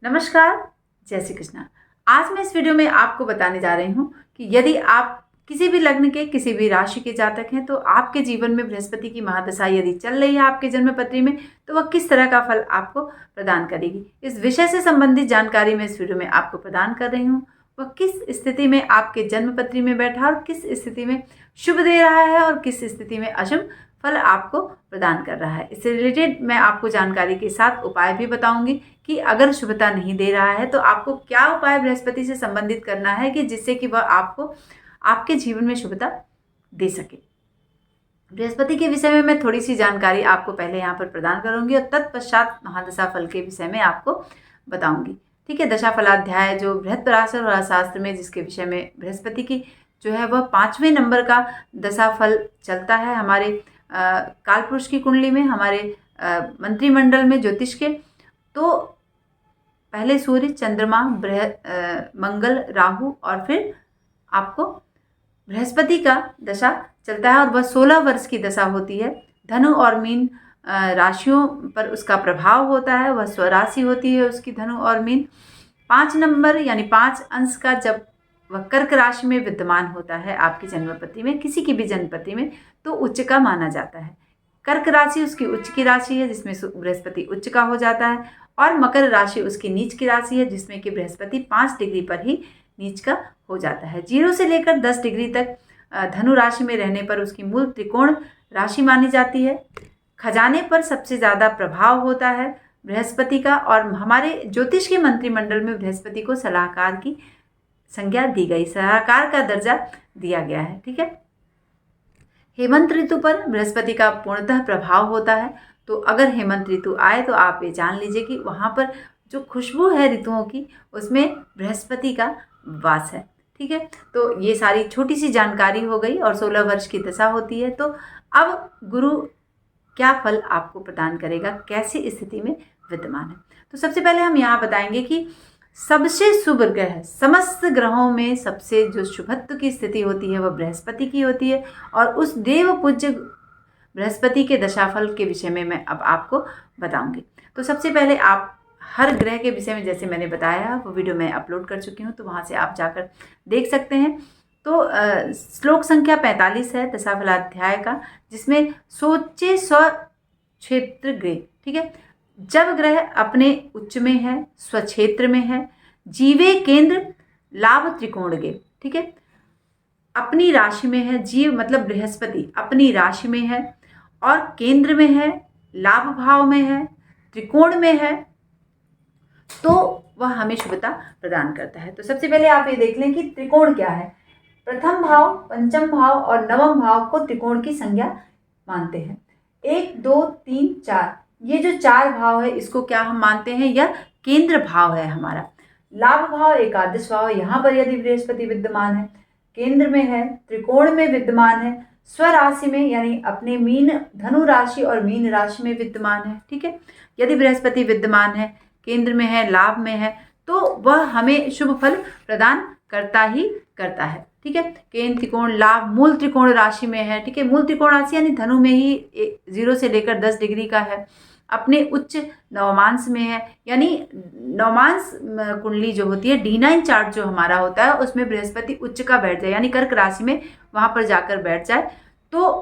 नमस्कार, जय श्री कृष्णा। आज मैं इस वीडियो में आपको बताने जा रही हूँ कि यदि आप किसी भी लग्न के किसी भी राशि के जातक हैं तो आपके जीवन में बृहस्पति की महादशा यदि चल रही है आपके जन्म पत्री में तो वह किस तरह का फल आपको प्रदान करेगी। इस विषय से संबंधित जानकारी मैं इस वीडियो में आपको प्रदान कर रही हूँ। वह किस स्थिति में आपके जन्म पत्री में बैठा और किस स्थिति में शुभ दे रहा है और किस स्थिति में अशुभ फल आपको प्रदान कर रहा है। इससे रिलेटेड मैं आपको जानकारी के साथ उपाय भी बताऊंगी कि अगर शुभता नहीं दे रहा है तो आपको क्या उपाय बृहस्पति से संबंधित करना है कि जिससे कि वह आपको आपके जीवन में शुभता दे सके। बृहस्पति के विषय में मैं थोड़ी सी जानकारी आपको पहले यहाँ पर प्रदान करूंगी और तत्पश्चात महादशा फल के विषय में आपको बताऊंगी। ठीक है, दशा फलाध्याय जो बृहत्पराशर शास्त्र में जिसके विषय में बृहस्पति की जो है वह 5वें नंबर का दशा फल चलता है हमारे कालपुरुष की कुंडली में, हमारे मंत्रिमंडल में ज्योतिष के। तो पहले सूर्य, चंद्रमा, मंगल, राहु और फिर आपको बृहस्पति का दशा चलता है और वह 16 वर्ष की दशा होती है। धनु और मीन राशियों पर उसका प्रभाव होता है, वह स्वराशि होती है उसकी धनु और मीन। 5 नंबर यानी 5 अंश का जब वह कर्क राशि में विद्यमान होता है आपकी जन्मपत्री में, किसी की भी जन्मपत्री में, तो उच्च का माना जाता है। कर्क राशि उसकी उच्च की राशि है जिसमें बृहस्पति उच्च का हो जाता है और मकर राशि उसकी नीच की राशि है जिसमें कि बृहस्पति 5 डिग्री पर ही नीच का हो जाता है। 0 से लेकर 10 डिग्री तक धनु राशि में रहने पर उसकी मूल त्रिकोण राशि मानी जाती है। खजाने पर सबसे ज़्यादा प्रभाव होता है बृहस्पति का और हमारे ज्योतिष के मंत्रिमंडल में बृहस्पति को सलाहकार की संज्ञा दी गई, सलाहकार का दर्जा दिया गया है। ठीक है, हेमंत ऋतु पर बृहस्पति का पूर्णतः प्रभाव होता है। तो अगर हेमंत ऋतु आए तो आप ये जान लीजिए कि वहाँ पर जो खुशबू है ऋतुओं की उसमें बृहस्पति का वास है। ठीक है, तो ये सारी छोटी सी जानकारी हो गई और 16 वर्ष की दशा होती है। तो अब गुरु क्या फल आपको प्रदान करेगा, कैसी स्थिति में विद्यमान है। तो सबसे पहले हम यहाँ बताएंगे कि सबसे शुभ ग्रह, समस्त ग्रहों में सबसे जो शुभत्व की स्थिति होती है वह बृहस्पति की होती है और उस देव पूज्य बृहस्पति के दशाफल के विषय में मैं अब आपको बताऊंगी। तो सबसे पहले आप हर ग्रह के विषय में जैसे मैंने बताया वो वीडियो मैं अपलोड कर चुकी हूँ, तो वहाँ से आप जाकर देख सकते हैं। तो श्लोक संख्या 45 है दशाफलाध्याय का, जिसमें सोचे स्वक्षेत्र ग्रह। ठीक है, जब ग्रह अपने उच्च में है, स्वक्षेत्र में है, जीवे केंद्र लाभ त्रिकोण गे। ठीक है, अपनी राशि में है, जीव मतलब बृहस्पति अपनी राशि में है और केंद्र में है, लाभ भाव में है, त्रिकोण में है, तो वह हमें शुभता प्रदान करता है। तो सबसे पहले आप ये देख लें कि त्रिकोण क्या है। प्रथम भाव, पंचम भाव और नवम भाव को त्रिकोण की संज्ञा मानते हैं। 1, 2, 3, 4 ये जो 4 भाव है इसको क्या हम मानते हैं, यह केंद्र भाव है हमारा। लाभ भाव, एकादश भाव, यहाँ पर यदि बृहस्पति विद्यमान है, केंद्र में है, त्रिकोण में विद्यमान है, स्वराशि में यानी अपने मीन धनु राशि और मीन राशि में विद्यमान है। ठीक है, यदि बृहस्पति विद्यमान है, केंद्र में है, लाभ में है, तो वह हमें शुभ फल प्रदान करता ही करता है। ठीक है, केंद्र, त्रिकोण, लाभ, मूल त्रिकोण राशि में है। ठीक है, मूल त्रिकोण राशि यानी धनु में ही 0 से लेकर 10 डिग्री का है, अपने उच्च नवमांश में है, यानी नवमांश कुंडली जो होती है D9 चार्ट जो हमारा होता है उसमें बृहस्पति उच्च का बैठ जाए यानी कर्क राशि में वहाँ पर जाकर बैठ जाए तो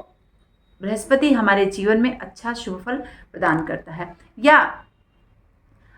बृहस्पति हमारे जीवन में अच्छा शुभ फल प्रदान करता है। या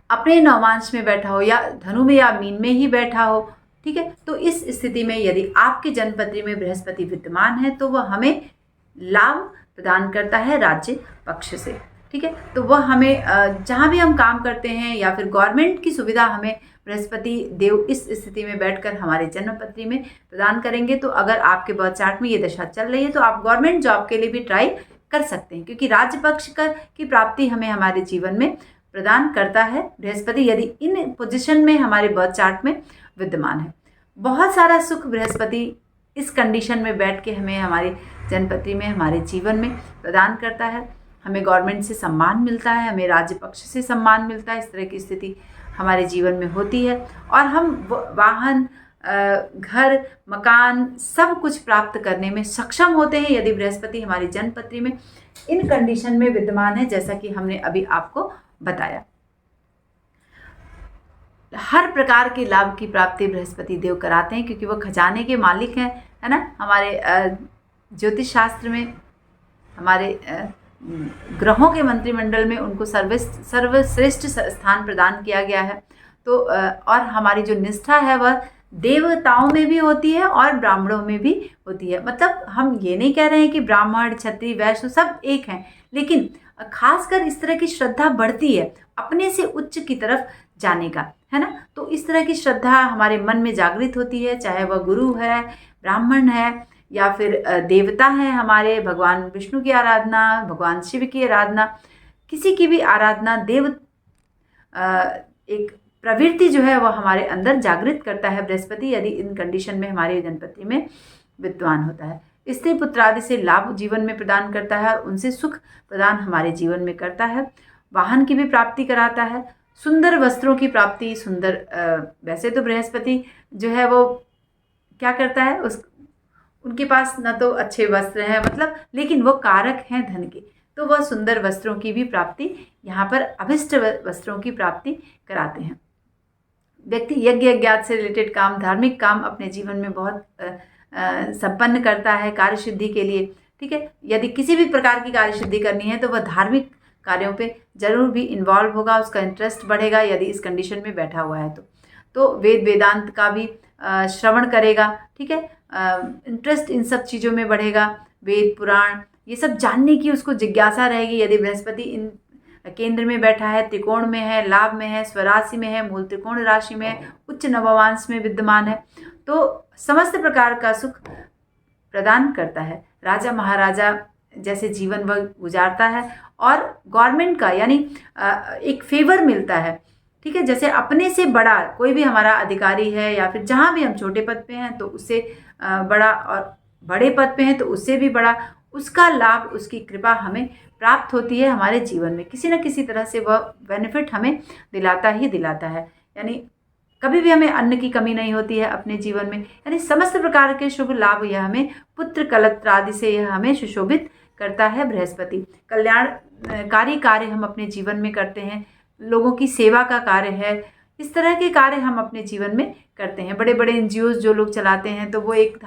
अपने नवमांश में बैठा हो या धनु में या मीन में ही बैठा हो। ठीक है, तो इस स्थिति में यदि आपके जन्मपत्री में बृहस्पति विद्यमान है तो वह हमें लाभ प्रदान करता है राज्य पक्ष से। ठीक है, तो वह हमें जहाँ भी हम काम करते हैं या फिर गवर्नमेंट की सुविधा हमें बृहस्पति देव इस स्थिति में बैठकर हमारे जन्मपत्री में प्रदान करेंगे। तो अगर आपके बर्थ चार्ट में ये दशा चल रही है तो आप गवर्नमेंट जॉब के लिए भी ट्राई कर सकते हैं, क्योंकि राज्य पक्ष की प्राप्ति हमें हमारे जीवन में प्रदान करता है बृहस्पति यदि इन पोजीशन में हमारे बर्थ चार्ट में विद्यमान है। बहुत सारा सुख बृहस्पति इस कंडीशन में बैठ के हमें हमारे जन्मपत्री में हमारे जीवन में प्रदान करता है। हमें गवर्नमेंट से सम्मान मिलता है, हमें राज्य पक्ष से सम्मान मिलता है, इस तरह की स्थिति हमारे जीवन में होती है और हम वाहन, घर, मकान सब कुछ प्राप्त करने में सक्षम होते हैं यदि बृहस्पति हमारी जन्मपत्री में इन कंडीशन में विद्यमान है, जैसा कि हमने अभी आपको बताया। हर प्रकार के लाभ की प्राप्ति बृहस्पति देव कराते हैं, क्योंकि वो खजाने के मालिक हैं, है ना। हमारे ज्योतिष शास्त्र में हमारे ग्रहों के मंत्रिमंडल में उनको सर्वश्रेष्ठ स्थान प्रदान किया गया है। तो और हमारी जो निष्ठा है वह देवताओं में भी होती है और ब्राह्मणों में भी होती है। मतलब हम ये नहीं कह रहे हैं कि ब्राह्मण, क्षत्रिय, वैश्य सब एक हैं, लेकिन खासकर इस तरह की श्रद्धा बढ़ती है अपने से उच्च की तरफ जाने का, है ना। तो इस तरह की श्रद्धा हमारे मन में जागृत होती है, चाहे वह गुरु है, ब्राह्मण है, या फिर देवता है हमारे, भगवान विष्णु की आराधना, भगवान शिव की आराधना, किसी की भी आराधना, देव एक प्रवृत्ति जो है वह हमारे अंदर जागृत करता है बृहस्पति, यदि इन कंडीशन में हमारे जन्मपति में विद्वान होता है। स्त्री पुत्र आदि से लाभ जीवन में प्रदान करता है और उनसे सुख प्रदान हमारे जीवन में करता है। वाहन की भी प्राप्ति कराता है, सुंदर वस्त्रों की प्राप्ति, सुंदर वैसे तो बृहस्पति जो है वो क्या करता है, उनके पास न तो अच्छे वस्त्र हैं मतलब, लेकिन वो कारक हैं धन के, तो वह सुंदर वस्त्रों की भी प्राप्ति, यहाँ पर अभिष्ट वस्त्रों की प्राप्ति कराते हैं। व्यक्ति यज्ञ यज्ञात से रिलेटेड काम, धार्मिक काम अपने जीवन में बहुत संपन्न करता है कार्य सिद्धि के लिए, ठीक है। यदि किसी भी प्रकार की कार्य सिद्धि करनी है तो वह धार्मिक कार्यों पे जरूर भी इन्वॉल्व होगा, उसका इंटरेस्ट बढ़ेगा यदि इस कंडीशन में बैठा हुआ है तो वेद वेदांत का भी श्रवण करेगा, ठीक है। इंटरेस्ट इन सब चीज़ों में बढ़ेगा, वेद पुराण ये सब जानने की उसको जिज्ञासा रहेगी। यदि बृहस्पति इन केंद्र में बैठा है, त्रिकोण में है, लाभ में है, स्वराशि में है, मूल त्रिकोण राशि में है, उच्च नवमांश में विद्यमान है, तो समस्त प्रकार का सुख प्रदान करता है। राजा महाराजा जैसे जीवन वह गुजारता है और गवर्नमेंट का यानी एक फेवर मिलता है, ठीक है। जैसे अपने से बड़ा कोई भी हमारा अधिकारी है या फिर जहाँ भी हम छोटे पद पे हैं तो उससे बड़ा, और बड़े पद पे हैं तो उससे भी बड़ा, उसका लाभ, उसकी कृपा हमें प्राप्त होती है हमारे जीवन में। किसी न किसी तरह से वह बेनिफिट हमें दिलाता ही दिलाता है, यानी कभी भी हमें अन्न की कमी नहीं होती है अपने जीवन में, यानी समस्त प्रकार के शुभ लाभ यह हमें, पुत्र कलत्र आदि से यह हमें सुशोभित करता है बृहस्पति। कल्याणकारी कार्य हम अपने जीवन में करते हैं, लोगों की सेवा का कार्य है, इस तरह के कार्य हम अपने जीवन में करते हैं। बड़े बड़े NGOs जो लोग चलाते हैं तो वो एक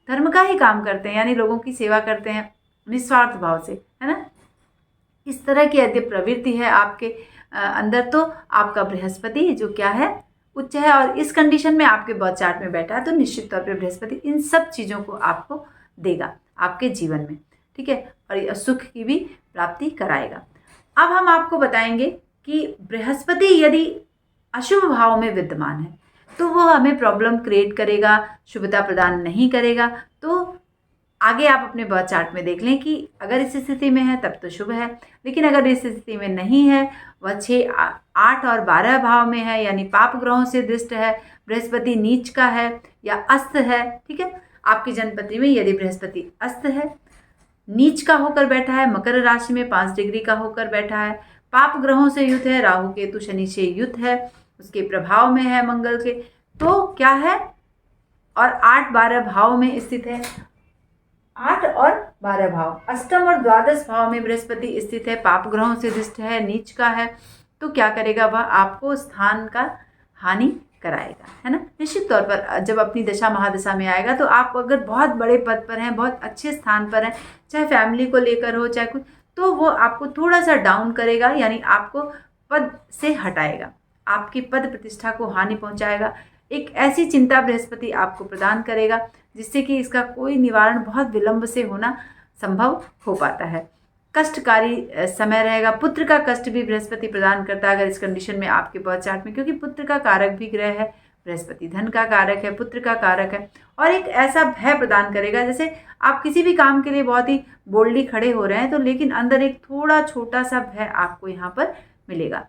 धर्म का ही काम करते हैं, यानी लोगों की सेवा करते हैं निस्वार्थ भाव से, है ना। इस तरह की यदि प्रवृत्ति है आपके अंदर तो आपका बृहस्पति जो क्या है, उच्च है, और इस कंडीशन में आपके बर्थ चार्ट में बैठा है तो निश्चित तौर पे बृहस्पति इन सब चीज़ों को आपको देगा आपके जीवन में, ठीक है, और सुख की भी प्राप्ति कराएगा। अब हम आपको बताएंगे कि बृहस्पति यदि अशुभ भाव में विद्यमान है तो वह हमें प्रॉब्लम क्रिएट करेगा, शुभता प्रदान नहीं करेगा। तो आगे आप अपने बर्थ चार्ट में देख लें कि अगर इस स्थिति में है तब तो शुभ है, लेकिन अगर इस स्थिति में नहीं है, वह 6, 8 और 12 भाव में है, यानी पाप ग्रहों से दृष्ट है, बृहस्पति नीच का है या अस्त है, ठीक है। आपकी जन्मपत्री में यदि बृहस्पति अस्त है, नीच का होकर बैठा है, मकर राशि में 5 डिग्री का होकर बैठा है, पाप ग्रहों से युत है, राहु केतु शनि से युत है, उसके प्रभाव में है मंगल के, तो क्या है, और 8, 12 भाव में स्थित है। 8 और 12 भाव, अष्टम और द्वादश भाव में बृहस्पति स्थित है, पाप ग्रहों से दृष्ट है, नीच का है, तो क्या करेगा, वह आपको स्थान का हानि कराएगा, है ना। निश्चित तौर पर जब अपनी दशा महादशा में आएगा तो आप अगर बहुत बड़े पद पर हैं, बहुत अच्छे स्थान पर हैं, चाहे फैमिली को लेकर हो चाहे कुछ, तो वो आपको थोड़ा सा डाउन करेगा, यानी आपको पद से हटाएगा, आपकी पद प्रतिष्ठा को हानि पहुंचाएगा। एक ऐसी चिंता बृहस्पति आपको प्रदान करेगा जिससे कि इसका कोई निवारण बहुत विलंब से होना संभव हो पाता है। कष्टकारी समय रहेगा, पुत्र का कष्ट भी बृहस्पति प्रदान करता है अगर इस कंडीशन में आपके बर्थ चार्ट में, क्योंकि पुत्र का कारक भी ग्रह है बृहस्पति, धन का कारक है, पुत्र का कारक है, और एक ऐसा भय प्रदान करेगा जैसे आप किसी भी काम के लिए बहुत ही बोल्डली खड़े हो रहे हैं तो लेकिन अंदर एक थोड़ा छोटा सा भय आपको यहाँ पर मिलेगा।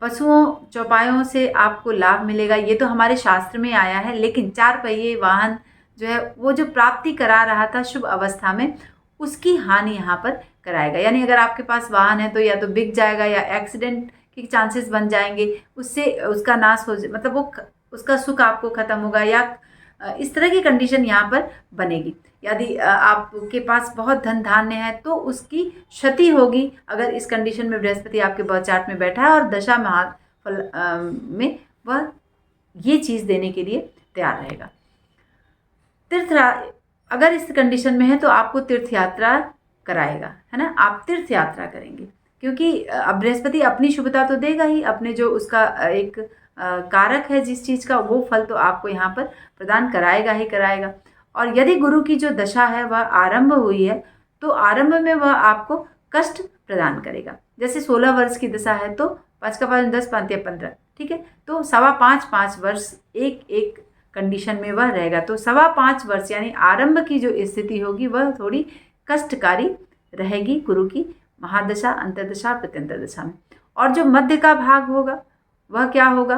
पशुओं चौपायों से आपको लाभ मिलेगा, ये तो हमारे शास्त्र में आया है, लेकिन 4 पहिए वाहन जो है वो जो प्राप्ति करा रहा था शुभ अवस्था में, उसकी हानि यहाँ पर कराएगा। यानी अगर आपके पास वाहन है तो या तो बिक जाएगा या एक्सीडेंट के चांसेस बन जाएंगे, उससे उसका नाश हो मतलब वो उसका सुख आपको खत्म होगा, या इस तरह की कंडीशन यहाँ पर बनेगी। यदि आपके पास बहुत धन धान्य है तो उसकी क्षति होगी अगर इस कंडीशन में बृहस्पति आपके बर्थ चार्ट में बैठा है और दशा फल में वह ये चीज़ देने के लिए तैयार रहेगा। अगर इस कंडीशन में है तो आपको तीर्थ यात्रा कराएगा, है ना, आप तीर्थ यात्रा करेंगे, क्योंकि अब बृहस्पति अपनी शुभता तो देगा ही, अपने जो उसका एक कारक है जिस चीज़ का, वो फल तो आपको यहाँ पर प्रदान कराएगा ही कराएगा। और यदि गुरु की जो दशा है वह आरंभ हुई है तो आरंभ में वह आपको कष्ट प्रदान करेगा। जैसे 16 वर्ष की दशा है तो 5 का 5 10 5 या 15, ठीक है, तो 5.25 वर्ष एक एक कंडीशन में वह रहेगा। तो 5.25 वर्ष यानी आरंभ की जो स्थिति होगी वह थोड़ी कष्टकारी रहेगी गुरु की महादशा, अंतर्दशा, प्रत्यंतर दशा में। और जो मध्य का भाग होगा वह क्या होगा,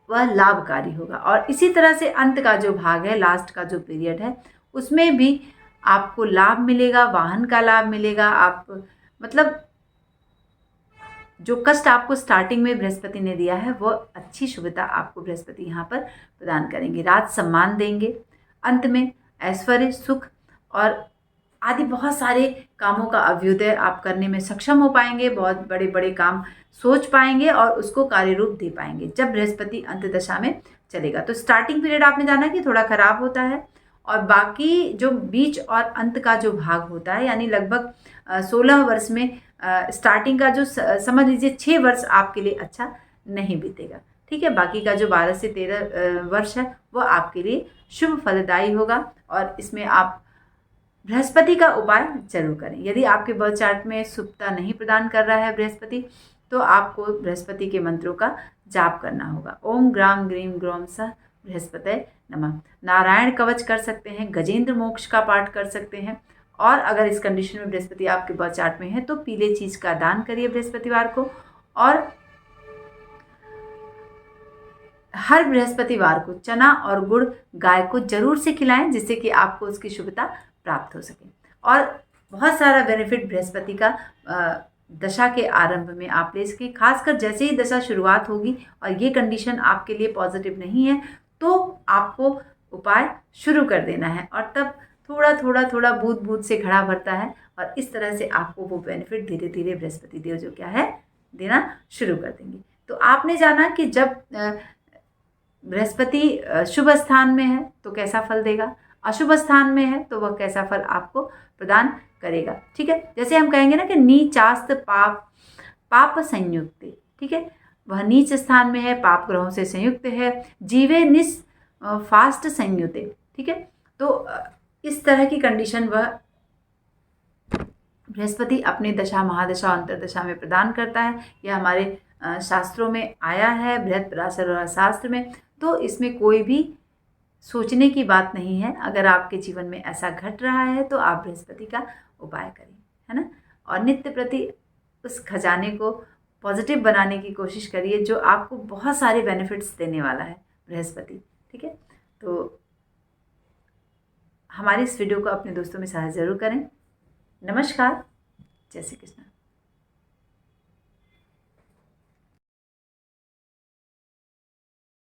वह लाभकारी होगा। और इसी तरह से अंत का जो भाग है, लास्ट का जो पीरियड है, उसमें भी आपको लाभ मिलेगा, वाहन का लाभ मिलेगा। आप मतलब जो कष्ट आपको स्टार्टिंग में बृहस्पति ने दिया है वो अच्छी शुभता आपको बृहस्पति यहाँ पर प्रदान करेंगे। राज सम्मान देंगे, अंत में ऐश्वर्य, सुख और आदि बहुत सारे कामों का अभ्युदय आप करने में सक्षम हो पाएंगे। बहुत बड़े बड़े काम सोच पाएंगे और उसको कार्य रूप दे पाएंगे जब बृहस्पति अंत दशा में चलेगा। तो स्टार्टिंग पीरियड आपने जाना कि थोड़ा खराब होता है, और बाकी जो बीच और अंत का जो भाग होता है, यानी लगभग 16 वर्ष में स्टार्टिंग का जो समझ लीजिए 6 वर्ष आपके लिए अच्छा नहीं बीतेगा, ठीक है। बाकी का जो 12 से 13 वर्ष है वो आपके लिए शुभ फलदायी होगा। और इसमें आप बृहस्पति का उपाय जरूर करें। यदि आपके बर्थ चार्ट में शुभता नहीं प्रदान कर रहा है बृहस्पति, तो आपको बृहस्पति के मंत्रों का जाप करना होगा। ओम ग्राम ग्रीम ग्रोम सह बृहस्पतये नमः। नारायण कवच कर सकते हैं, गजेंद्र मोक्ष का पाठ कर सकते हैं। और अगर इस कंडीशन में बृहस्पति आपके बर्थ चार्ट में है तो पीले चीज का दान करिए बृहस्पतिवार को। और हर बृहस्पतिवार को चना और गुड़ गाय को जरूर से खिलाएं, जिससे कि आपको उसकी शुभता प्राप्त हो सके। और बहुत सारा बेनिफिट बृहस्पति का दशा के आरंभ में आप ले सके। खासकर जैसे ही दशा शुरुआत होगी और ये कंडीशन आपके लिए पॉजिटिव नहीं है तो आपको उपाय शुरू कर देना है, और तब थोड़ा थोड़ा थोड़ा बूंद बूंद से घड़ा भरता है, और इस तरह से आपको वो बेनिफिट धीरे धीरे बृहस्पति देव जो क्या है देना शुरू कर देंगे। तो आपने जाना कि जब बृहस्पति शुभ स्थान में है तो कैसा फल देगा, अशुभ स्थान में है तो वह कैसा फल आपको प्रदान करेगा, ठीक है। जैसे हम कहेंगे ना कि नीचास्त पाप पाप संयुक्त, ठीक है, वह नीच स्थान में है, पाप ग्रहों से संयुक्त है, जीवे निस फास्ट संयुक्त, ठीक है। तो इस तरह की कंडीशन वह बृहस्पति अपनी दशा, महादशा, अंतरदशा में प्रदान करता है। यह हमारे शास्त्रों में आया है, बृहत्पराशर शास्त्र में। तो इसमें कोई भी सोचने की बात नहीं है। अगर आपके जीवन में ऐसा घट रहा है तो आप बृहस्पति का उपाय करें, है ना, और नित्य प्रति उस खजाने को पॉजिटिव बनाने की कोशिश करिए जो आपको बहुत सारे बेनिफिट्स देने वाला है बृहस्पति, ठीक है। तो हमारी इस वीडियो को अपने दोस्तों में साझा जरूर करें। नमस्कार, जय श्री कृष्ण।